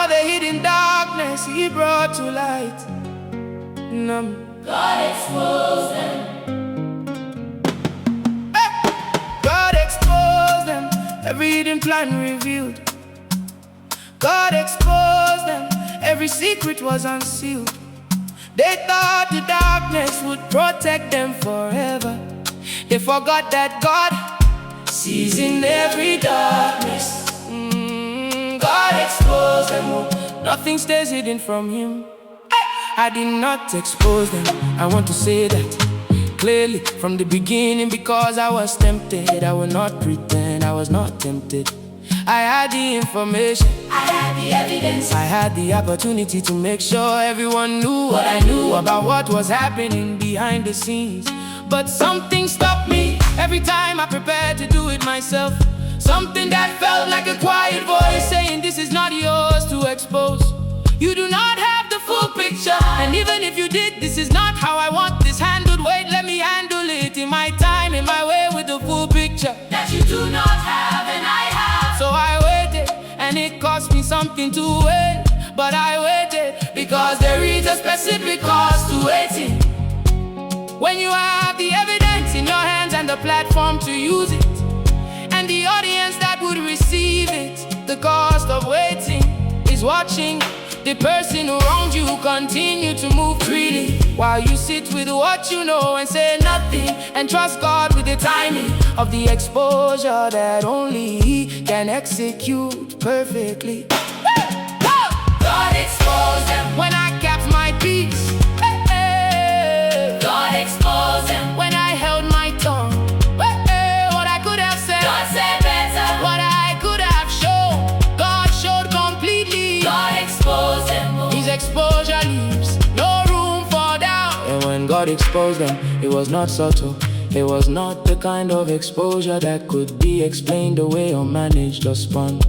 All the hidden darkness He brought to light. God exposed them. God exposed them. Every hidden plan revealed. God exposed them. Every secret was unsealed. They thought the darkness would protect them forever. They forgot that God sees in every darkness. God exposed them. Nothing stays hidden from Him. I did not expose them. I want to say that clearly from the beginning, because I was tempted. I will not pretend I was not tempted. I had the information, I had the evidence, I had the opportunity to make sure everyone knew what I knew about what was happening behind the scenes. But something stopped me every time I prepared to do it myself. Something that felt like a quiet voice saying, this is not yours to expose. You do not have the full picture, and even if you did, this is not how I want this handled. Wait, let me handle it in my time, in my way, with the full picture that you do not have and I have. So I waited, and it cost me something to wait. But I waited because there is a specific cost to waiting. When you have the evidence in your hands and the platform to use it, and the audience that would receive it, the cost of waiting is watching the person who wronged you continue to move freely, while you sit with what you know and say nothing, and trust God with the timing of the exposure that only He can execute perfectly. God exposed them. When I kept my peace, God exposed them. when I held my tongue, what I could have said, God said better. what I could have shown, God showed completely. God exposed them. His exposure leaves no room for doubt. And when God exposed them, it was not subtle. It was not the kind of exposure that could be explained away or managed or spun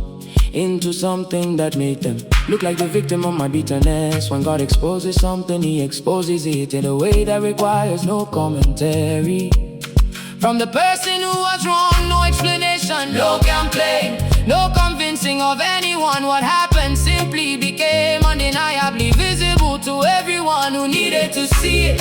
into something that made them look like the victim of my bitterness. When God exposes something, He exposes it in a way that requires no commentary. From the person who was wrong, no explanation, no complaint, no convincing of anyone. What happened simply became undeniably visible to everyone who needed to see it.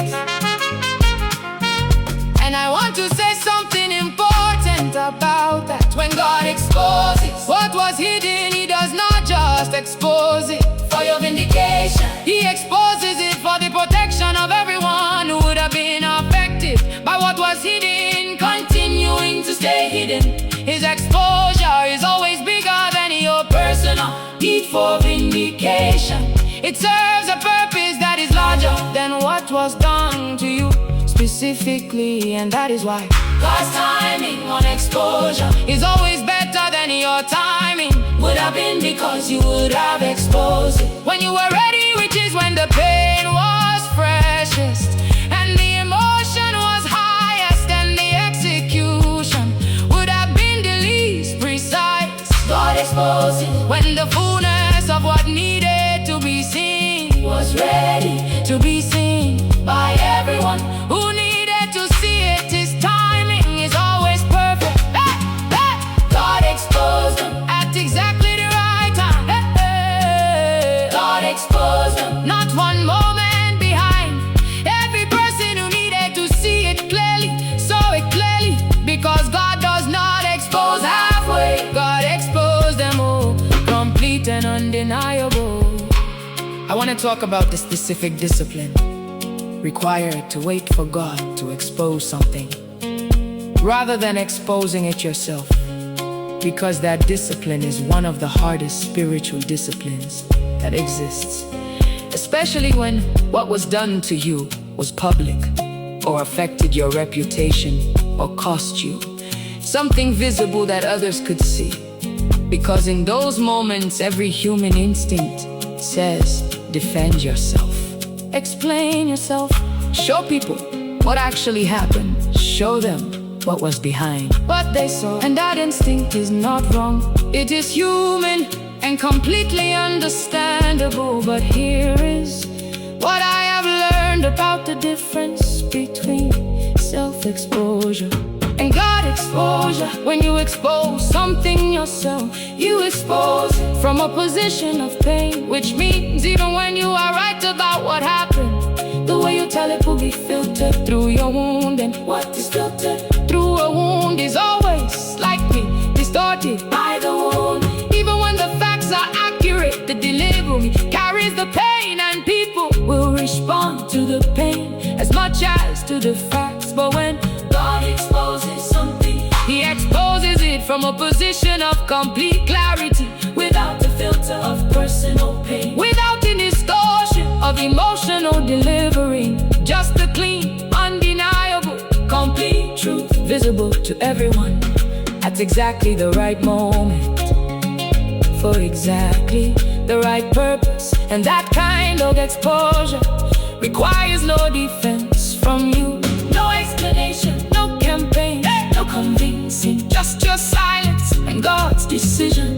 And I want to say something important about that. When God exposes what was hidden, He does not just expose it For your vindication, He exposes it for the protection of everyone who would have been affected by what was hidden, continuing to stay hidden. His exposure is always bigger than your personal Need for vindication. It serves a purpose that is larger than what was done to you specifically, and that is why God's timing on exposure is always better than your timing. would have been because you would have exposed it When you were ready, which is when the pain was freshest and the emotion was highest, and the execution would have been the least precise. God exposed it, When the fullness of what needed to be seen was ready to be seen by everyone. who needed to see it. His timing is always perfect. God exposed them. At exactly the right time. God exposed them. Not one moment behind. Every person who needed to see it clearly saw it clearly, because God does not expose halfway. God exposed them all, complete and undeniable. I want to talk about the specific discipline required to wait for God to expose something, rather than exposing it yourself, because that discipline is one of the hardest spiritual disciplines that exists, especially when what was done to you was public, or affected your reputation, or cost you something visible that others could see. Because in those moments, every human instinct says, defend yourself, explain yourself, show people what actually happened, show them what was behind what they saw. And that instinct is not wrong. It is human and completely understandable. But here is what I have learned about the difference between self-exposure and God exposure. When you expose something yourself, You expose it. from a position of pain, which means even when you are right about what happened, The way you tell it will be filtered. through your wound, and What is filtered through a wound is always likely distorted. by the wound. Even when the facts are accurate, the delivery carries the pain, and people will respond to the pain as much as to the facts. But when God exposes something He exposes it from a position of complete clarity, without the filter of personal pain. without any distortion of emotional delivery, just the clean, undeniable, complete truth, visible to everyone at exactly the right moment, for exactly the right purpose. And that kind of exposure requires no defense from you, No explanation, no campaign, no convincing. just your silence and God's decision,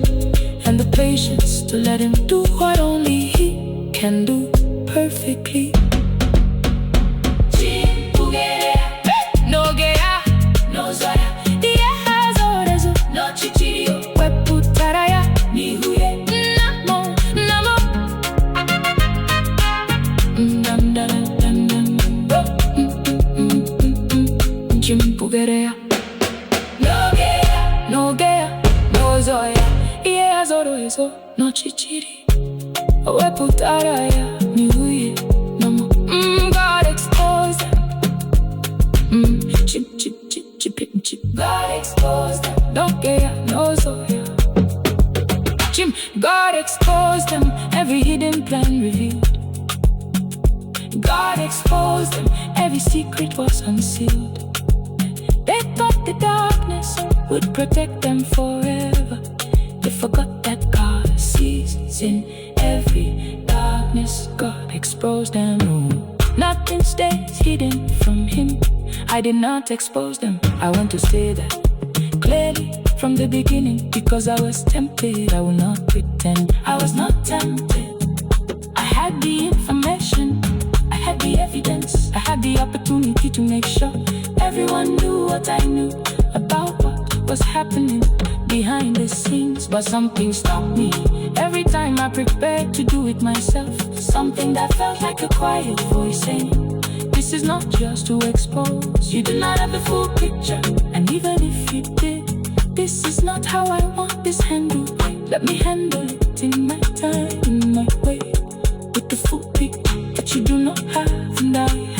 and the patience to let Him do what only He can do perfectly. No gea, No zoya, yeah, zorezo, no chichirio, weputaraya, ni huye. namo, namo. Dam dam dam dam, chimpugerea. No gea, No gea, no zoya, yeah, zorezo, no chichiri, weputaraya, ni huye, namo. God exposed them. Chip, chip, chip, chip, chip, chip. God exposed them. Don't care, no zoya. Jim, God exposed them, every hidden plan revealed. God exposed them, every secret was unsealed. They thought the darkness would protect them forever. They forgot that God sees in every darkness. God exposed them. Oh, nothing stays hidden from Him. I did not expose them. I want to say that clearly from the beginning, because I was tempted. I will not pretend I was not tempted. I had the information, I had the evidence, I had the opportunity to make sure everyone knew what I knew about what was happening behind the scenes. But something stopped me every time I prepared to do it myself. Something that felt like a quiet voice saying, This is not just to expose. you do not have the full picture. And even if you did, this is not how I want this handled. Let me handle it in my time, in my way, with the full picture that you do not have and I have.